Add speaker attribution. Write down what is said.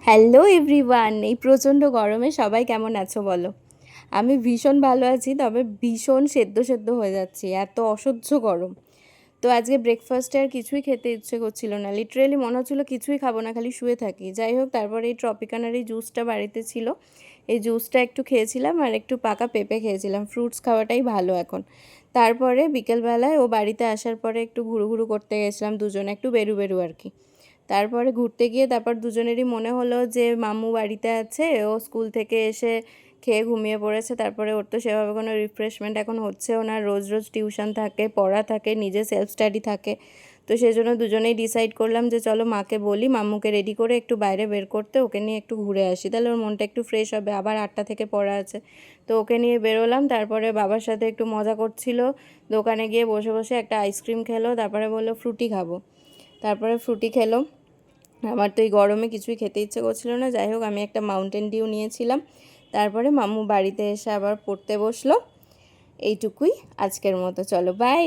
Speaker 1: Hello everyone, এই প্রচণ্ড গরমে সবাই কেমন আছো বলো। আমি ভীষণ ভালো আছি, তবে ভীষণ সেদ্ধ সেদ্ধ হয়ে যাচ্ছি, এত অসহ্য গরম। তো আজকে ব্রেকফাস্টে আর কিছুই খেতে ইচ্ছে করছিল না, লিটারেলি মনে হচ্ছিলো কিছুই খাবো না, খালি শুয়ে থাকি। যাই হোক, তারপরে এই ট্রপিকানার এই জুসটা বাড়িতে ছিল, এই জুসটা একটু খেয়েছিলাম আর একটু পাকা পেঁপে খেয়েছিলাম। ফ্রুটস খাওয়াটাই ভালো এখন। তারপরে বিকেলবেলায় ও বাড়িতে আসার পরে একটু ঘুরু ঘুরু করতে গেছিলাম দুজনে, একটু বেরু বেরু আর কি। তারপরে ঘুরতে গিয়ে তারপর দুজনেরই মনে হলো যে মাম্মু বাড়িতে আছে, ও স্কুল থেকে এসে খেয়ে ঘুমিয়ে পড়েছে। তারপরে ওর তো সেভাবে কোনো রিফ্রেশমেন্ট এখন হচ্ছেও না, রোজ রোজ টিউশন থাকে, পড়া থাকে, নিজে সেলফ স্টাডি থাকে। তো সেই জন্য দুজনেই ডিসাইড করলাম যে চলো মাকে বলি মাম্মুকে রেডি করে একটু বাইরে বের করতে, ওকে নিয়ে একটু ঘুরে আসি, তাহলে ওর মনটা একটু ফ্রেশ হবে, আবার 8টা থেকে পড়া আছে। তো ওকে নিয়ে বেরোলাম। তারপরে বাবার সাথে একটু মজা করছিল, দোকানে গিয়ে বসে বসে একটা আইসক্রিম খেলো, তারপরে বললো ফ্রুটি খাবো, তারপরে ফ্রুটি খেলো। আমার তো এই গরমে কিছুই খেতে ইচ্ছে করছিল না। যাই হোক, আমি একটা মাউন্টেন ডিউ নিয়েছিলাম। তারপরে মাম্মু বাড়িতে এসে আবার পড়তে বসলো। এইটুকুই আজকের মতো, চলো বাই।